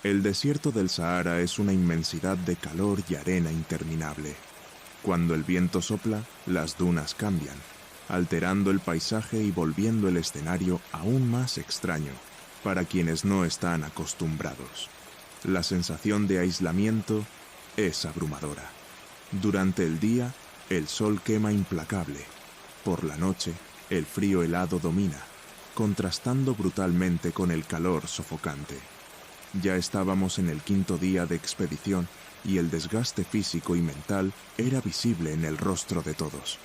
El desierto del Sahara es una inmensidad de calor y arena interminable. Cuando el viento sopla, las dunas cambian, alterando el paisaje y volviendo el escenario aún más extraño para quienes no están acostumbrados. La sensación de aislamiento es abrumadora. Durante el día, el sol quema implacable. Por la noche, el frío helado domina, contrastando brutalmente con el calor sofocante. Ya estábamos en el 5.º día de expedición y el desgaste físico y mental era visible en el rostro de todos.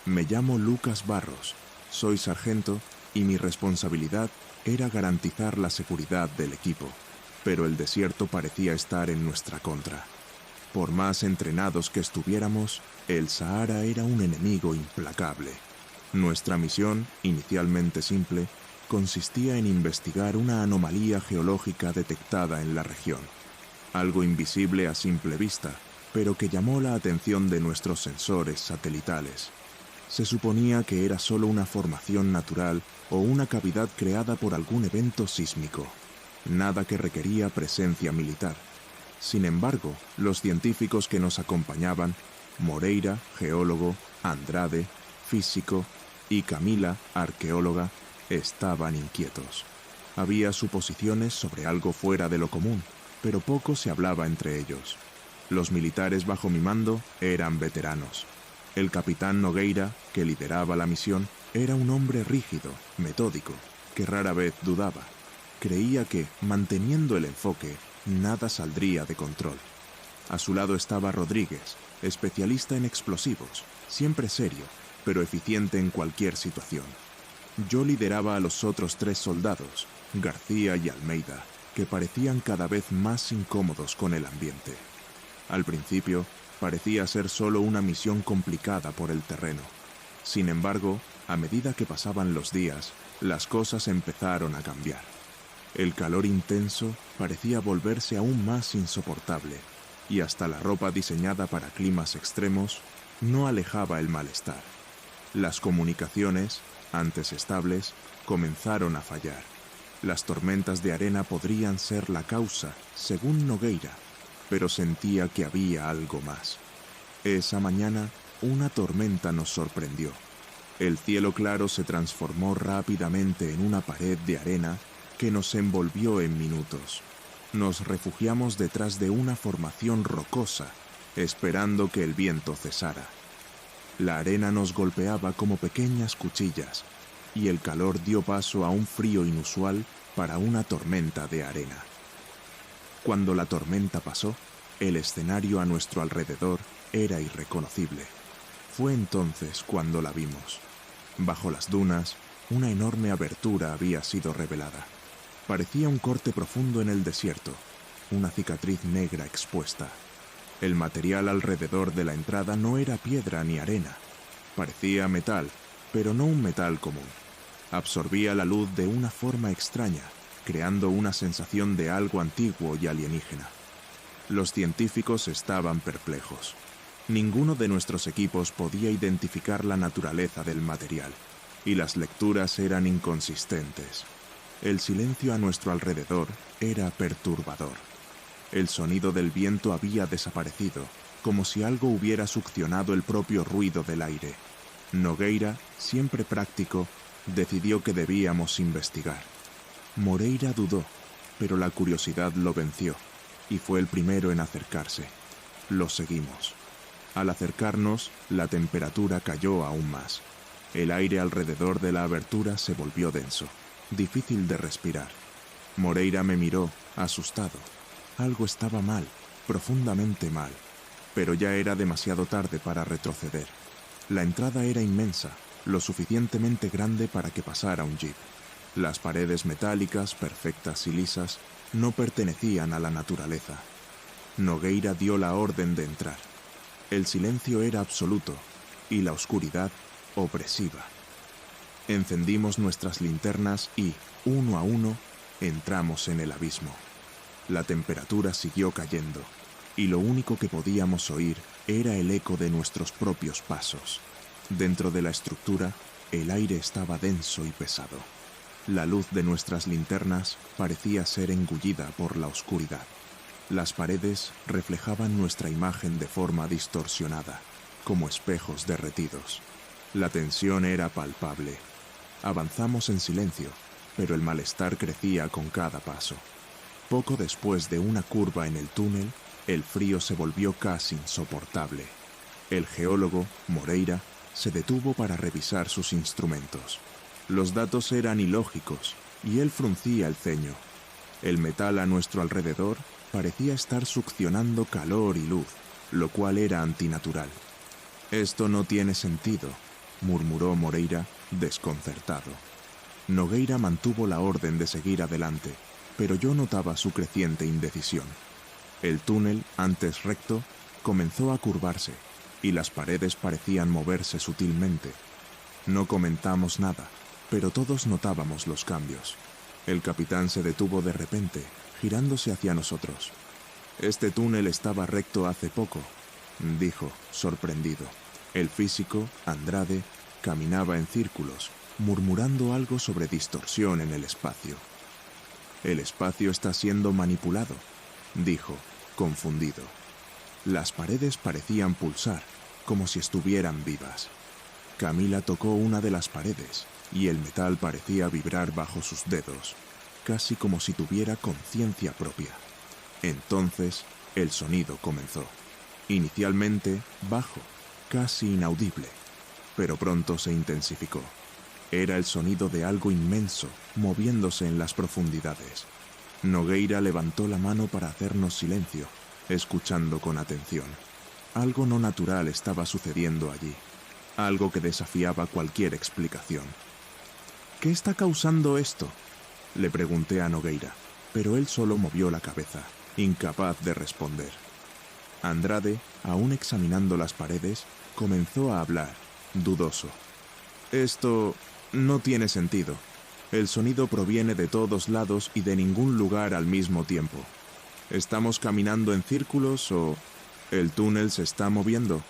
Me llamo Lucas Barros, soy sargento y mi responsabilidad era garantizar la seguridad del equipo, pero el desierto parecía estar en nuestra contra. Por más entrenados que estuviéramos, el Sahara era un enemigo implacable. Nuestra misión, inicialmente simple, consistía en investigar una anomalía geológica detectada en la región. Algo invisible a simple vista, pero que llamó la atención de nuestros sensores satelitales. Se suponía que era solo una formación natural o una cavidad creada por algún evento sísmico. Nada que requería presencia militar. Sin embargo, los científicos que nos acompañaban, Moreira, geólogo, Andrade, físico, y Camila, arqueóloga, estaban inquietos. Había suposiciones sobre algo fuera de lo común, pero poco se hablaba entre ellos. Los militares bajo mi mando eran veteranos. El capitán Nogueira, que lideraba la misión, era un hombre rígido, metódico, que rara vez dudaba. Creía que, manteniendo el enfoque, nada saldría de control. A su lado estaba Rodríguez, especialista en explosivos, siempre serio, pero eficiente en cualquier situación. Yo lideraba a los otros 3 soldados, García y Almeida, que parecían cada vez más incómodos con el ambiente. Al principio, parecía ser solo una misión complicada por el terreno. Sin embargo, a medida que pasaban los días, las cosas empezaron a cambiar. El calor intenso parecía volverse aún más insoportable, y hasta la ropa diseñada para climas extremos no alejaba el malestar. Las comunicaciones, antes estables, comenzaron a fallar. Las tormentas de arena podrían ser la causa, según Nogueira, pero sentía que había algo más. Esa mañana, una tormenta nos sorprendió. El cielo claro se transformó rápidamente en una pared de arena que nos envolvió en minutos. Nos refugiamos detrás de una formación rocosa, esperando que el viento cesara. La arena nos golpeaba como pequeñas cuchillas, y el calor dio paso a un frío inusual para una tormenta de arena. Cuando la tormenta pasó, el escenario a nuestro alrededor era irreconocible. Fue entonces cuando la vimos. Bajo las dunas, una enorme abertura había sido revelada. Parecía un corte profundo en el desierto, una cicatriz negra expuesta. El material alrededor de la entrada no era piedra ni arena. Parecía metal, pero no un metal común. Absorbía la luz de una forma extraña, creando una sensación de algo antiguo y alienígena. Los científicos estaban perplejos. Ninguno de nuestros equipos podía identificar la naturaleza del material, y las lecturas eran inconsistentes. El silencio a nuestro alrededor era perturbador. El sonido del viento había desaparecido, como si algo hubiera succionado el propio ruido del aire. Nogueira, siempre práctico, decidió que debíamos investigar. Moreira dudó, pero la curiosidad lo venció, y fue el primero en acercarse. Lo seguimos. Al acercarnos, la temperatura cayó aún más. El aire alrededor de la abertura se volvió denso, difícil de respirar. Moreira me miró, asustado. Algo estaba mal, profundamente mal, pero ya era demasiado tarde para retroceder. La entrada era inmensa, lo suficientemente grande para que pasara un jeep. Las paredes metálicas, perfectas y lisas, no pertenecían a la naturaleza. Nogueira dio la orden de entrar. El silencio era absoluto y la oscuridad opresiva. Encendimos nuestras linternas y, uno a uno, entramos en el abismo. La temperatura siguió cayendo, y lo único que podíamos oír era el eco de nuestros propios pasos. Dentro de la estructura, el aire estaba denso y pesado. La luz de nuestras linternas parecía ser engullida por la oscuridad. Las paredes reflejaban nuestra imagen de forma distorsionada, como espejos derretidos. La tensión era palpable. Avanzamos en silencio, pero el malestar crecía con cada paso. Poco después de una curva en el túnel, el frío se volvió casi insoportable. El geólogo, Moreira, se detuvo para revisar sus instrumentos. Los datos eran ilógicos, y él fruncía el ceño. El metal a nuestro alrededor parecía estar succionando calor y luz, lo cual era antinatural. «Esto no tiene sentido», murmuró Moreira, desconcertado. Nogueira mantuvo la orden de seguir adelante, pero yo notaba su creciente indecisión. El túnel, antes recto, comenzó a curvarse, y las paredes parecían moverse sutilmente. No comentamos nada, pero todos notábamos los cambios. El capitán se detuvo de repente, girándose hacia nosotros. «Este túnel estaba recto hace poco», dijo, sorprendido. El físico, Andrade, caminaba en círculos, murmurando algo sobre distorsión en el espacio. «El espacio está siendo manipulado», dijo, confundido. Las paredes parecían pulsar, como si estuvieran vivas. Camila tocó una de las paredes, y el metal parecía vibrar bajo sus dedos, casi como si tuviera conciencia propia. Entonces, el sonido comenzó. Inicialmente, bajo, casi inaudible, pero pronto se intensificó. Era el sonido de algo inmenso, moviéndose en las profundidades. Nogueira levantó la mano para hacernos silencio, escuchando con atención. Algo no natural estaba sucediendo allí, algo que desafiaba cualquier explicación. «¿Qué está causando esto?», le pregunté a Nogueira, pero él solo movió la cabeza, incapaz de responder. Andrade, aún examinando las paredes, comenzó a hablar, dudoso. «Esto no tiene sentido. El sonido proviene de todos lados y de ningún lugar al mismo tiempo. ¿Estamos caminando en círculos o el túnel se está moviendo?»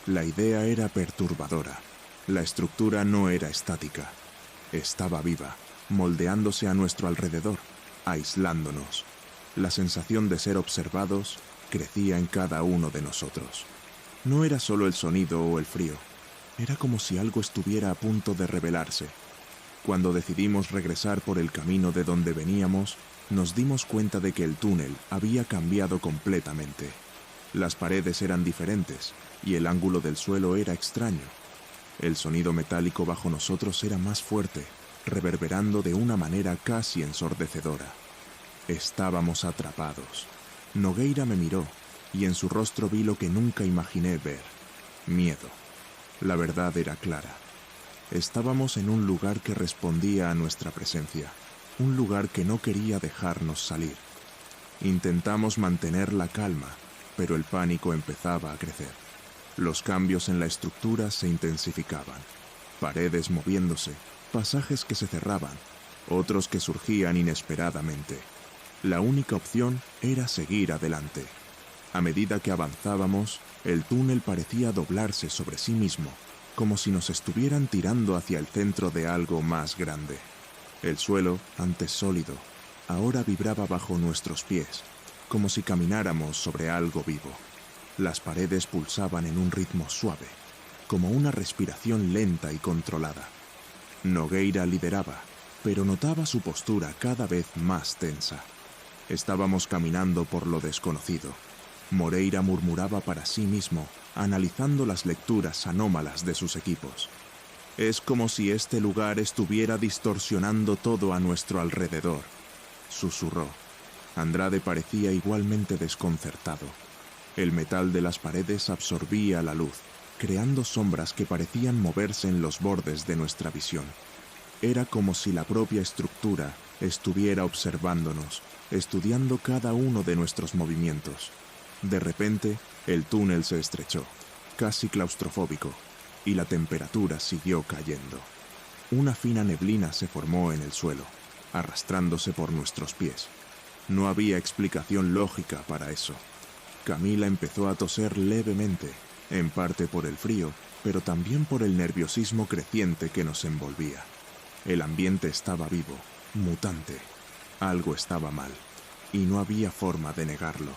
La idea era perturbadora. La estructura no era estática. Estaba viva, moldeándose a nuestro alrededor, aislándonos. La sensación de ser observados crecía en cada uno de nosotros. No era solo el sonido o el frío. Era como si algo estuviera a punto de revelarse. Cuando decidimos regresar por el camino de donde veníamos, nos dimos cuenta de que el túnel había cambiado completamente. Las paredes eran diferentes y el ángulo del suelo era extraño. El sonido metálico bajo nosotros era más fuerte, reverberando de una manera casi ensordecedora. Estábamos atrapados. Nogueira me miró, y en su rostro vi lo que nunca imaginé ver: miedo. La verdad era clara. Estábamos en un lugar que respondía a nuestra presencia, un lugar que no quería dejarnos salir. Intentamos mantener la calma, pero el pánico empezaba a crecer. Los cambios en la estructura se intensificaban. Paredes moviéndose, pasajes que se cerraban, otros que surgían inesperadamente. La única opción era seguir adelante. A medida que avanzábamos, el túnel parecía doblarse sobre sí mismo, como si nos estuvieran tirando hacia el centro de algo más grande. El suelo, antes sólido, ahora vibraba bajo nuestros pies, como si camináramos sobre algo vivo. Las paredes pulsaban en un ritmo suave, como una respiración lenta y controlada. Nogueira lideraba, pero notaba su postura cada vez más tensa. Estábamos caminando por lo desconocido. Moreira murmuraba para sí mismo, analizando las lecturas anómalas de sus equipos. «Es como si este lugar estuviera distorsionando todo a nuestro alrededor», susurró. Andrade parecía igualmente desconcertado. El metal de las paredes absorbía la luz, creando sombras que parecían moverse en los bordes de nuestra visión. Era como si la propia estructura estuviera observándonos, estudiando cada uno de nuestros movimientos. De repente, el túnel se estrechó, casi claustrofóbico, y la temperatura siguió cayendo. Una fina neblina se formó en el suelo, arrastrándose por nuestros pies. No había explicación lógica para eso. Camila empezó a toser levemente, en parte por el frío, pero también por el nerviosismo creciente que nos envolvía. El ambiente estaba vivo, mutante. Algo estaba mal, y no había forma de negarlo.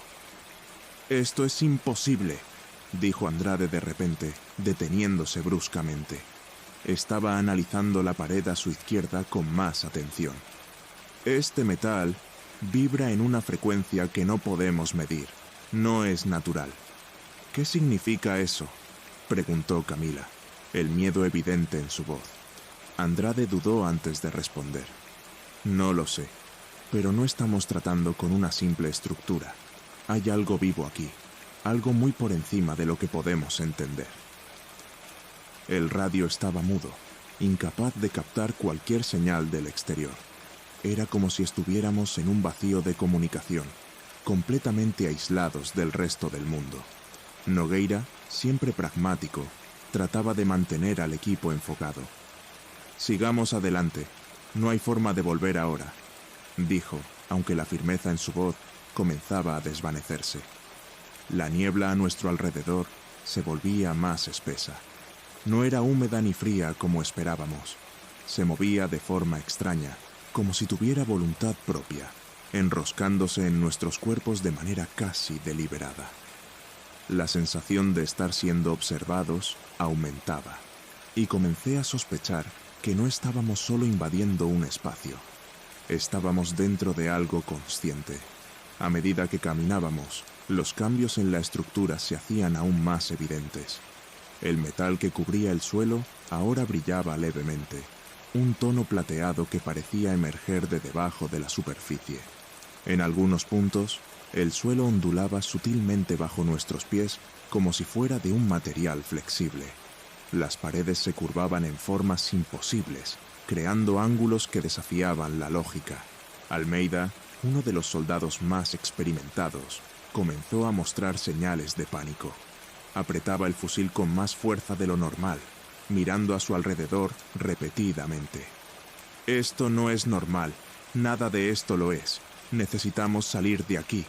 «Esto es imposible», dijo Andrade de repente, deteniéndose bruscamente. Estaba analizando la pared a su izquierda con más atención. «Este metal vibra en una frecuencia que no podemos medir. No es natural». «¿Qué significa eso?», preguntó Camila, el miedo evidente en su voz. Andrade dudó antes de responder. «No lo sé, pero no estamos tratando con una simple estructura. Hay algo vivo aquí, algo muy por encima de lo que podemos entender». El radio estaba mudo, incapaz de captar cualquier señal del exterior. Era como si estuviéramos en un vacío de comunicación, completamente aislados del resto del mundo. Nogueira, siempre pragmático, trataba de mantener al equipo enfocado. «Sigamos adelante, no hay forma de volver ahora», dijo, aunque la firmeza en su voz comenzaba a desvanecerse. La niebla a nuestro alrededor se volvía más espesa. No era húmeda ni fría como esperábamos. Se movía de forma extraña, como si tuviera voluntad propia, enroscándose en nuestros cuerpos de manera casi deliberada. La sensación de estar siendo observados aumentaba, y comencé a sospechar que no estábamos solo invadiendo un espacio. Estábamos dentro de algo consciente. A medida que caminábamos, los cambios en la estructura se hacían aún más evidentes. El metal que cubría el suelo ahora brillaba levemente, un tono plateado que parecía emerger de debajo de la superficie. En algunos puntos, el suelo ondulaba sutilmente bajo nuestros pies como si fuera de un material flexible. Las paredes se curvaban en formas imposibles, creando ángulos que desafiaban la lógica. Almeida, uno de los soldados más experimentados, comenzó a mostrar señales de pánico. Apretaba el fusil con más fuerza de lo normal, mirando a su alrededor repetidamente. «Esto no es normal, nada de esto lo es. Necesitamos salir de aquí».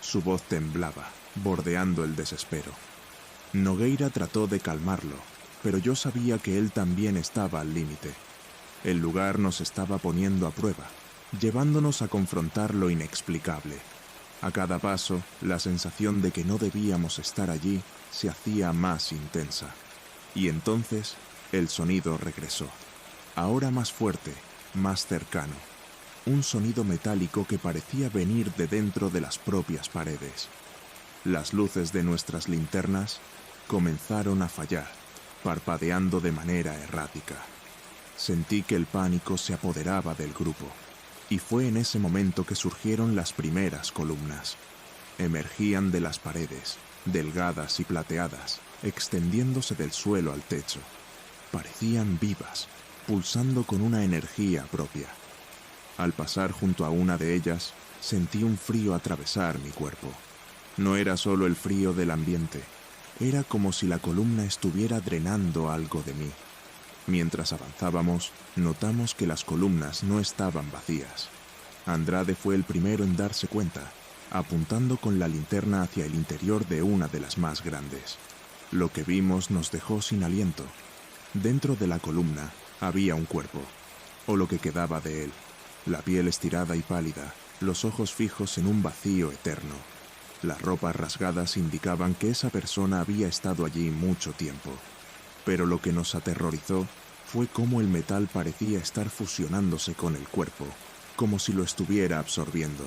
Su voz temblaba, bordeando el desespero. Nogueira trató de calmarlo, pero yo sabía que él también estaba al límite. El lugar nos estaba poniendo a prueba, llevándonos a confrontar lo inexplicable. A cada paso, la sensación de que no debíamos estar allí se hacía más intensa. Y entonces, el sonido regresó. Ahora más fuerte, más cercano. Un sonido metálico que parecía venir de dentro de las propias paredes. Las luces de nuestras linternas comenzaron a fallar, parpadeando de manera errática. Sentí que el pánico se apoderaba del grupo, y fue en ese momento que surgieron las primeras columnas. Emergían de las paredes, delgadas y plateadas, extendiéndose del suelo al techo. Parecían vivas, pulsando con una energía propia. Al pasar junto a una de ellas, sentí un frío atravesar mi cuerpo. No era solo el frío del ambiente, era como si la columna estuviera drenando algo de mí. Mientras avanzábamos, notamos que las columnas no estaban vacías. Andrade fue el primero en darse cuenta, apuntando con la linterna hacia el interior de una de las más grandes. Lo que vimos nos dejó sin aliento. Dentro de la columna había un cuerpo, o lo que quedaba de él, la piel estirada y pálida, los ojos fijos en un vacío eterno. Las ropas rasgadas indicaban que esa persona había estado allí mucho tiempo. Pero lo que nos aterrorizó fue cómo el metal parecía estar fusionándose con el cuerpo, como si lo estuviera absorbiendo.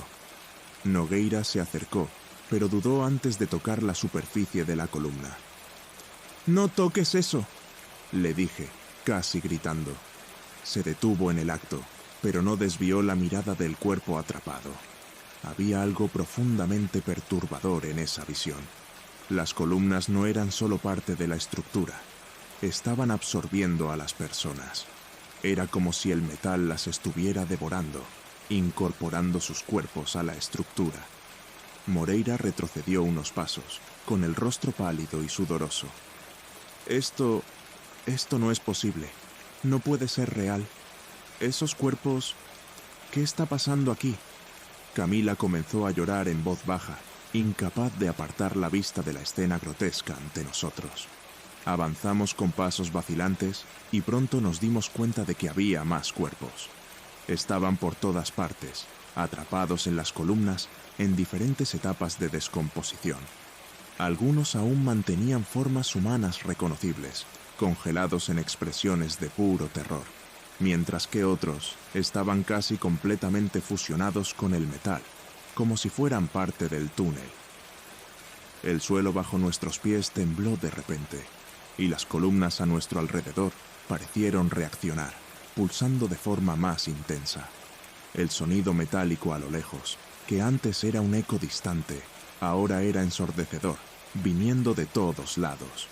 Nogueira se acercó, pero dudó antes de tocar la superficie de la columna. «No toques eso», le dije, casi gritando. Se detuvo en el acto, pero no desvió la mirada del cuerpo atrapado. Había algo profundamente perturbador en esa visión. Las columnas no eran solo parte de la estructura. Estaban absorbiendo a las personas. Era como si el metal las estuviera devorando, incorporando sus cuerpos a la estructura. Moreira retrocedió unos pasos, con el rostro pálido y sudoroso. Esto no es posible. No puede ser real. Esos cuerpos... ¿Qué está pasando aquí?» Camila comenzó a llorar en voz baja, incapaz de apartar la vista de la escena grotesca ante nosotros. Avanzamos con pasos vacilantes y pronto nos dimos cuenta de que había más cuerpos. Estaban por todas partes, atrapados en las columnas en diferentes etapas de descomposición. Algunos aún mantenían formas humanas reconocibles, congelados en expresiones de puro terror, mientras que otros estaban casi completamente fusionados con el metal, como si fueran parte del túnel. El suelo bajo nuestros pies tembló de repente, y las columnas a nuestro alrededor parecieron reaccionar, pulsando de forma más intensa. El sonido metálico a lo lejos, que antes era un eco distante, ahora era ensordecedor, viniendo de todos lados.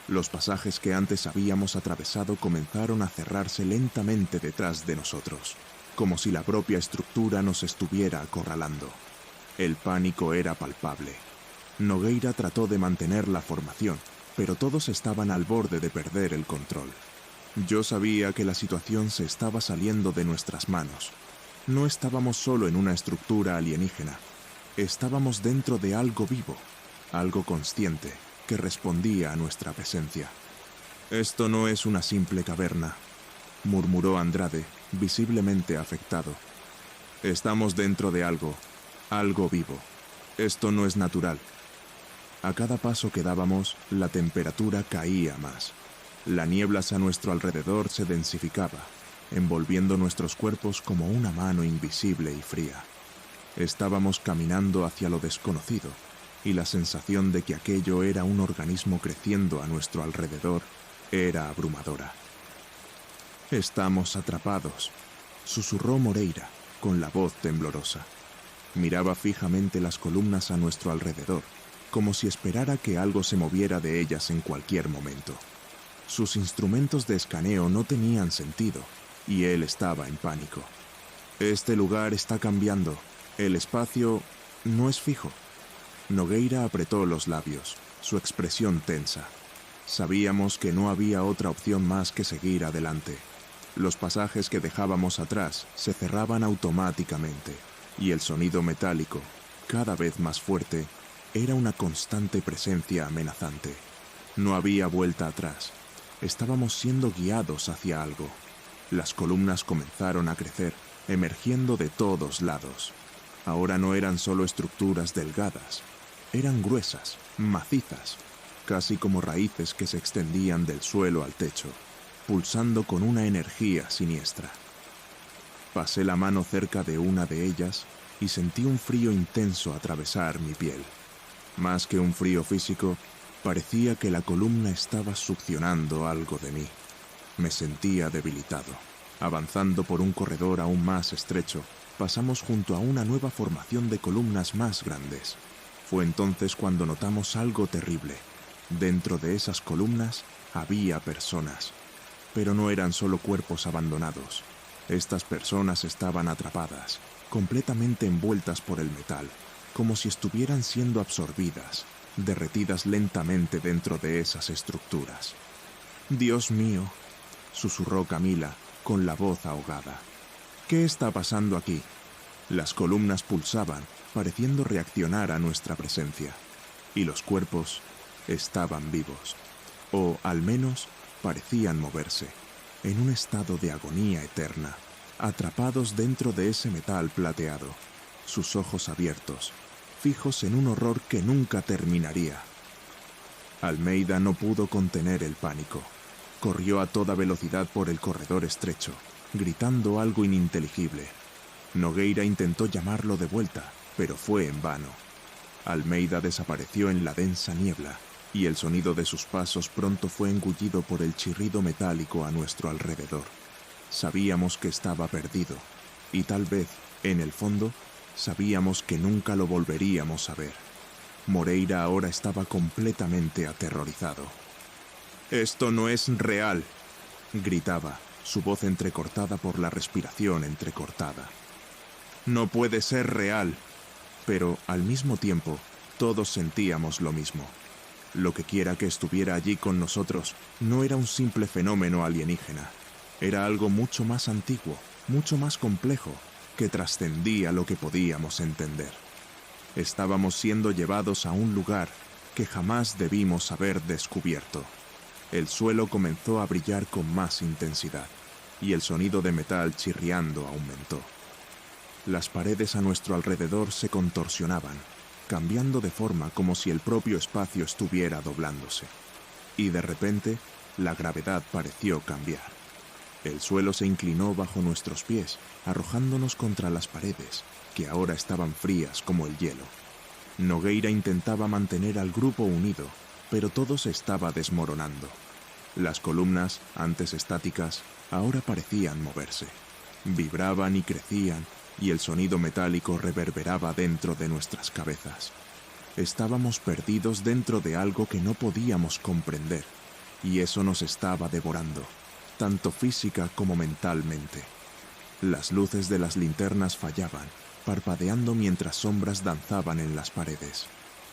Los pasajes que antes habíamos atravesado comenzaron a cerrarse lentamente detrás de nosotros, como si la propia estructura nos estuviera acorralando. El pánico era palpable. Nogueira trató de mantener la formación, pero todos estaban al borde de perder el control. Yo sabía que la situación se estaba saliendo de nuestras manos. No estábamos solo en una estructura alienígena. Estábamos dentro de algo vivo, algo consciente, que respondía a nuestra presencia. «Esto no es una simple caverna», murmuró Andrade, visiblemente afectado. «Estamos dentro de algo vivo. Esto no es natural». A cada paso que dábamos, la temperatura caía más. La niebla a nuestro alrededor se densificaba, envolviendo nuestros cuerpos como una mano invisible y fría. Estábamos caminando hacia lo desconocido, y la sensación de que aquello era un organismo creciendo a nuestro alrededor era abrumadora. «Estamos atrapados», susurró Moreira, con la voz temblorosa. Miraba fijamente las columnas a nuestro alrededor, como si esperara que algo se moviera de ellas en cualquier momento. Sus instrumentos de escaneo no tenían sentido, y él estaba en pánico. «Este lugar está cambiando. El espacio no es fijo». Nogueira apretó los labios, su expresión tensa. Sabíamos que no había otra opción más que seguir adelante. Los pasajes que dejábamos atrás se cerraban automáticamente, y el sonido metálico, cada vez más fuerte, era una constante presencia amenazante. No había vuelta atrás. Estábamos siendo guiados hacia algo. Las columnas comenzaron a crecer, emergiendo de todos lados. Ahora no eran solo estructuras delgadas. Eran gruesas, macizas, casi como raíces que se extendían del suelo al techo, pulsando con una energía siniestra. Pasé la mano cerca de una de ellas y sentí un frío intenso atravesar mi piel. Más que un frío físico, parecía que la columna estaba succionando algo de mí. Me sentía debilitado. Avanzando por un corredor aún más estrecho, pasamos junto a una nueva formación de columnas más grandes. Fue entonces cuando notamos algo terrible. Dentro de esas columnas había personas, pero no eran solo cuerpos abandonados. Estas personas estaban atrapadas, completamente envueltas por el metal, como si estuvieran siendo absorbidas, derretidas lentamente dentro de esas estructuras. «Dios mío», susurró Camila, con la voz ahogada. «¿Qué está pasando aquí?» Las columnas pulsaban, pareciendo reaccionar a nuestra presencia, y los cuerpos estaban vivos, o al menos parecían moverse, en un estado de agonía eterna, atrapados dentro de ese metal plateado, sus ojos abiertos, fijos en un horror que nunca terminaría. Almeida no pudo contener el pánico. Corrió a toda velocidad por el corredor estrecho, gritando algo ininteligible. Nogueira intentó llamarlo de vuelta, pero fue en vano. Almeida desapareció en la densa niebla, y el sonido de sus pasos pronto fue engullido por el chirrido metálico a nuestro alrededor. Sabíamos que estaba perdido, y tal vez, en el fondo, sabíamos que nunca lo volveríamos a ver. Moreira ahora estaba completamente aterrorizado. «Esto no es real», gritaba, su voz entrecortada por la respiración entrecortada. «No puede ser real». Pero, al mismo tiempo, todos sentíamos lo mismo. Lo que quiera que estuviera allí con nosotros no era un simple fenómeno alienígena. Era algo mucho más antiguo, mucho más complejo, que trascendía lo que podíamos entender. Estábamos siendo llevados a un lugar que jamás debimos haber descubierto. El suelo comenzó a brillar con más intensidad, y el sonido de metal chirriando aumentó. Las paredes a nuestro alrededor se contorsionaban, cambiando de forma como si el propio espacio estuviera doblándose. Y de repente, la gravedad pareció cambiar. El suelo se inclinó bajo nuestros pies, arrojándonos contra las paredes, que ahora estaban frías como el hielo. Nogueira intentaba mantener al grupo unido, pero todo se estaba desmoronando. Las columnas, antes estáticas, ahora parecían moverse. Vibraban y crecían, y el sonido metálico reverberaba dentro de nuestras cabezas. Estábamos perdidos dentro de algo que no podíamos comprender, y eso nos estaba devorando, tanto física como mentalmente. Las luces de las linternas fallaban, parpadeando mientras sombras danzaban en las paredes.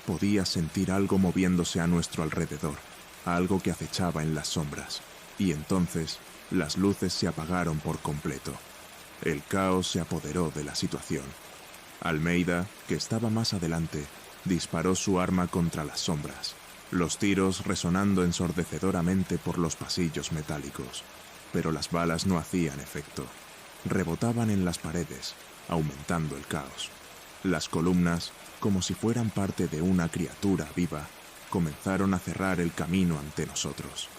Podía sentir algo moviéndose a nuestro alrededor, algo que acechaba en las sombras, y entonces las luces se apagaron por completo. El caos se apoderó de la situación. Almeida, que estaba más adelante, disparó su arma contra las sombras, los tiros resonando ensordecedoramente por los pasillos metálicos, pero las balas no hacían efecto. Rebotaban en las paredes, aumentando el caos. Las columnas, como si fueran parte de una criatura viva, comenzaron a cerrar el camino ante nosotros.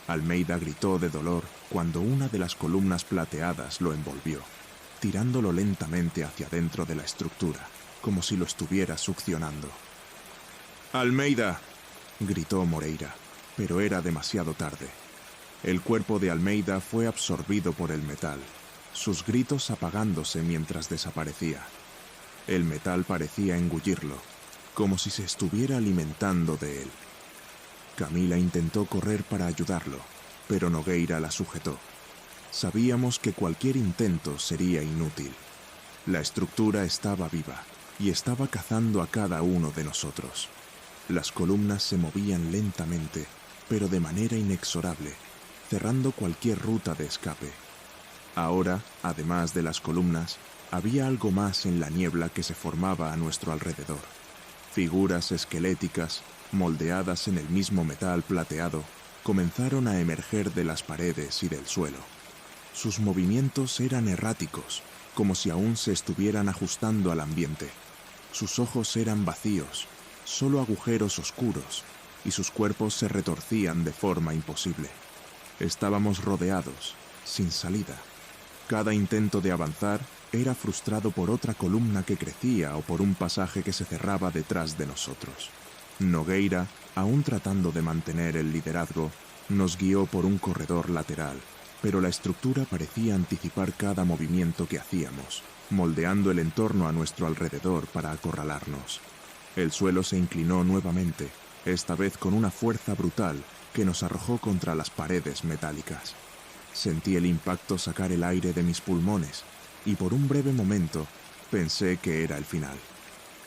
Almeida gritó de dolor cuando una de las columnas plateadas lo envolvió, tirándolo lentamente hacia dentro de la estructura, como si lo estuviera succionando. «¡Almeida!», gritó Moreira, pero era demasiado tarde. El cuerpo de Almeida fue absorbido por el metal, sus gritos apagándose mientras desaparecía. El metal parecía engullirlo, como si se estuviera alimentando de él. Camila intentó correr para ayudarlo, pero Nogueira la sujetó. Sabíamos que cualquier intento sería inútil. La estructura estaba viva y estaba cazando a cada uno de nosotros. Las columnas se movían lentamente, pero de manera inexorable, cerrando cualquier ruta de escape. Ahora, además de las columnas, había algo más en la niebla que se formaba a nuestro alrededor. Figuras esqueléticas, moldeadas en el mismo metal plateado, comenzaron a emerger de las paredes y del suelo. Sus movimientos eran erráticos, como si aún se estuvieran ajustando al ambiente. Sus ojos eran vacíos, solo agujeros oscuros, y sus cuerpos se retorcían de forma imposible. Estábamos rodeados, sin salida. Cada intento de avanzar era frustrado por otra columna que crecía o por un pasaje que se cerraba detrás de nosotros. Nogueira, aún tratando de mantener el liderazgo, nos guió por un corredor lateral, pero la estructura parecía anticipar cada movimiento que hacíamos, moldeando el entorno a nuestro alrededor para acorralarnos. El suelo se inclinó nuevamente, esta vez con una fuerza brutal que nos arrojó contra las paredes metálicas. Sentí el impacto sacar el aire de mis pulmones, y por un breve momento pensé que era el final.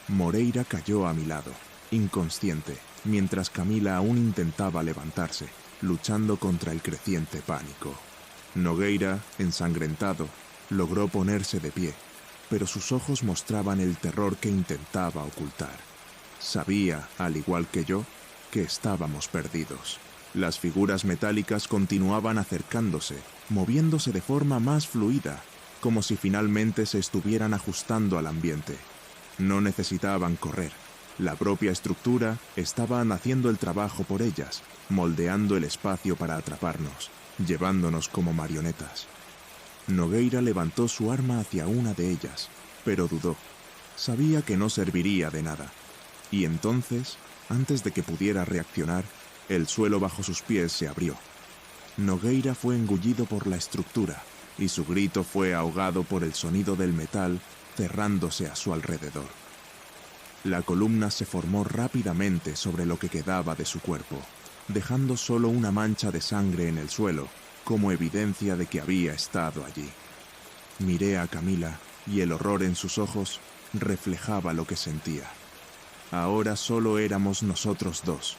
Moreira cayó a mi lado, inconsciente, mientras Camila aún intentaba levantarse, luchando contra el creciente pánico. Nogueira, ensangrentado, logró ponerse de pie, pero sus ojos mostraban el terror que intentaba ocultar. Sabía, al igual que yo, que estábamos perdidos. Las figuras metálicas continuaban acercándose, moviéndose de forma más fluida, como si finalmente se estuvieran ajustando al ambiente. No necesitaban correr. La propia estructura estaba haciendo el trabajo por ellas, moldeando el espacio para atraparnos, llevándonos como marionetas. Nogueira levantó su arma hacia una de ellas, pero dudó. Sabía que no serviría de nada. Y entonces, antes de que pudiera reaccionar, el suelo bajo sus pies se abrió. Nogueira fue engullido por la estructura, y su grito fue ahogado por el sonido del metal cerrándose a su alrededor. La columna se formó rápidamente sobre lo que quedaba de su cuerpo, dejando solo una mancha de sangre en el suelo, como evidencia de que había estado allí. Miré a Camila, y el horror en sus ojos reflejaba lo que sentía. Ahora solo éramos nosotros dos,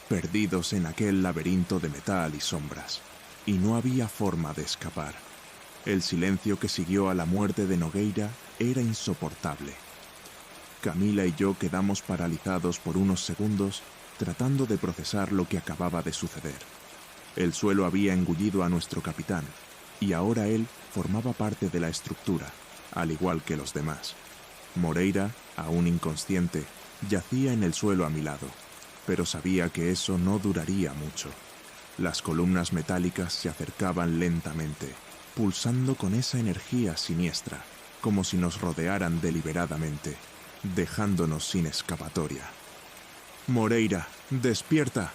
perdidos en aquel laberinto de metal y sombras, y no había forma de escapar. El silencio que siguió a la muerte de Nogueira era insoportable. Camila y yo quedamos paralizados por unos segundos, tratando de procesar lo que acababa de suceder. El suelo había engullido a nuestro capitán, y ahora él formaba parte de la estructura, al igual que los demás. Moreira, aún inconsciente, yacía en el suelo a mi lado, pero sabía que eso no duraría mucho. Las columnas metálicas se acercaban lentamente, pulsando con esa energía siniestra, como si nos rodearan deliberadamente, dejándonos sin escapatoria. «Moreira, despierta».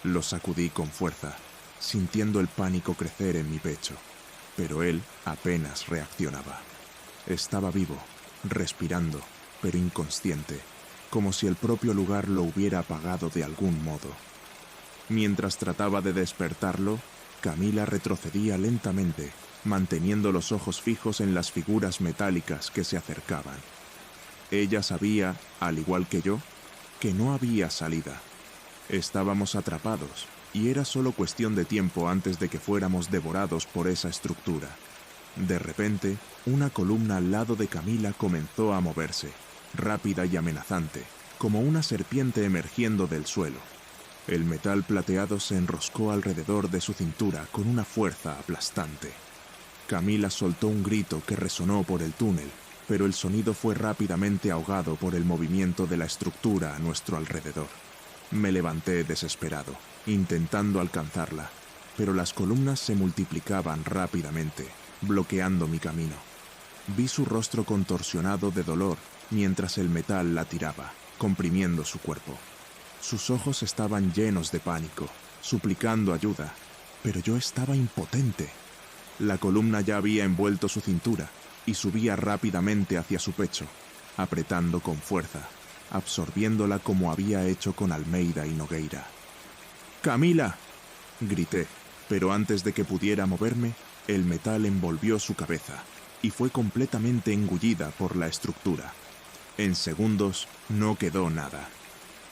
Lo sacudí con fuerza, sintiendo el pánico crecer en mi pecho, pero él apenas reaccionaba. Estaba vivo, respirando, pero inconsciente, como si el propio lugar lo hubiera apagado de algún modo. Mientras trataba de despertarlo, Camila retrocedía lentamente, manteniendo los ojos fijos en las figuras metálicas que se acercaban. Ella sabía, al igual que yo, que no había salida. Estábamos atrapados, y era solo cuestión de tiempo antes de que fuéramos devorados por esa estructura. De repente, una columna al lado de Camila comenzó a moverse, rápida y amenazante, como una serpiente emergiendo del suelo. El metal plateado se enroscó alrededor de su cintura con una fuerza aplastante. Camila soltó un grito que resonó por el túnel, pero el sonido fue rápidamente ahogado por el movimiento de la estructura a nuestro alrededor. Me levanté desesperado, intentando alcanzarla, pero las columnas se multiplicaban rápidamente, bloqueando mi camino. Vi su rostro contorsionado de dolor mientras el metal la tiraba, comprimiendo su cuerpo. Sus ojos estaban llenos de pánico, suplicando ayuda, pero yo estaba impotente. La columna ya había envuelto su cintura y subía rápidamente hacia su pecho, apretando con fuerza, absorbiéndola como había hecho con Almeida y Nogueira. «¡Camila!», grité, pero antes de que pudiera moverme, el metal envolvió su cabeza y fue completamente engullida por la estructura. En segundos no quedó nada.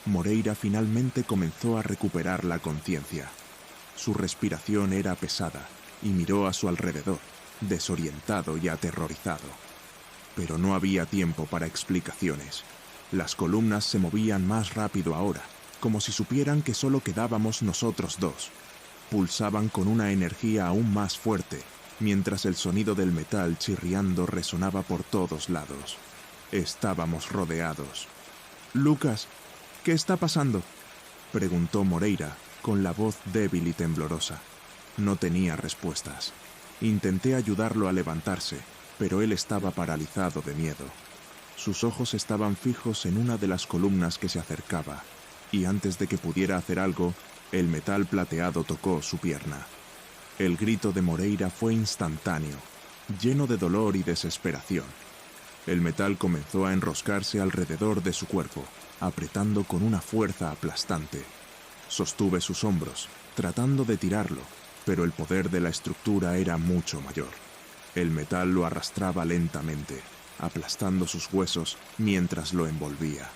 Moreira finalmente comenzó a recuperar la conciencia. Su respiración era pesada y miró a su alrededor, desorientado y aterrorizado. Pero no había tiempo para explicaciones. Las columnas se movían más rápido ahora, como si supieran que solo quedábamos nosotros dos. Pulsaban con una energía aún más fuerte, mientras el sonido del metal chirriando resonaba por todos lados. Estábamos rodeados. «Lucas, ¿qué está pasando?», preguntó Moreira, con la voz débil y temblorosa. No tenía respuestas. Intenté ayudarlo a levantarse, pero él estaba paralizado de miedo. Sus ojos estaban fijos en una de las columnas que se acercaba, y antes de que pudiera hacer algo, el metal plateado tocó su pierna. El grito de Moreira fue instantáneo, lleno de dolor y desesperación. El metal comenzó a enroscarse alrededor de su cuerpo, apretando con una fuerza aplastante. Sostuve sus hombros, tratando de tirarlo, pero el poder de la estructura era mucho mayor. El metal lo arrastraba lentamente, aplastando sus huesos mientras lo envolvía.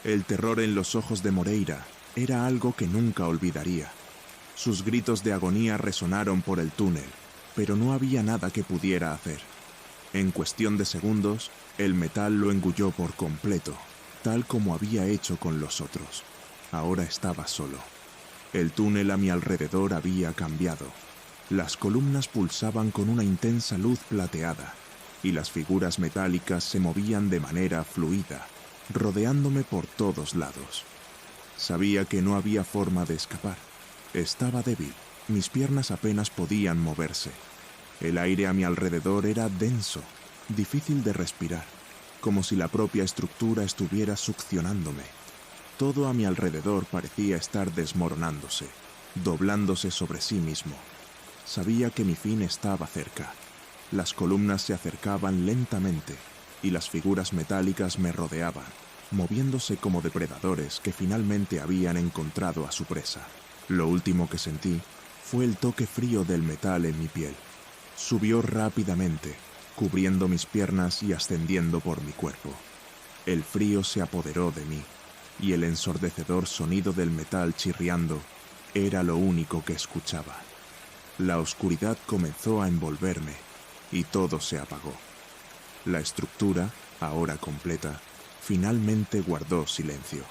El terror en los ojos de Moreira era algo que nunca olvidaría. Sus gritos de agonía resonaron por el túnel, pero no había nada que pudiera hacer. En cuestión de segundos, el metal lo engulló por completo, tal como había hecho con los otros. Ahora estaba solo. El túnel a mi alrededor había cambiado. Las columnas pulsaban con una intensa luz plateada, y las figuras metálicas se movían de manera fluida, rodeándome por todos lados. Sabía que no había forma de escapar. Estaba débil, mis piernas apenas podían moverse. El aire a mi alrededor era denso, difícil de respirar, como si la propia estructura estuviera succionándome. Todo a mi alrededor parecía estar desmoronándose, doblándose sobre sí mismo. Sabía que mi fin estaba cerca. Las columnas se acercaban lentamente y las figuras metálicas me rodeaban, moviéndose como depredadores que finalmente habían encontrado a su presa. Lo último que sentí fue el toque frío del metal en mi piel. Subió rápidamente, cubriendo mis piernas y ascendiendo por mi cuerpo. El frío se apoderó de mí, y el ensordecedor sonido del metal chirriando era lo único que escuchaba. La oscuridad comenzó a envolverme, y todo se apagó. La estructura, ahora completa, finalmente guardó silencio.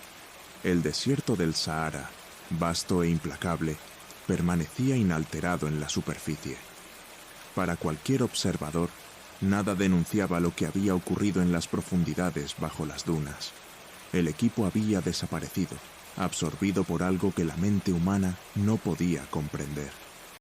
El desierto del Sahara, vasto e implacable, permanecía inalterado en la superficie. Para cualquier observador, nada denunciaba lo que había ocurrido en las profundidades bajo las dunas. El equipo había desaparecido, absorbido por algo que la mente humana no podía comprender.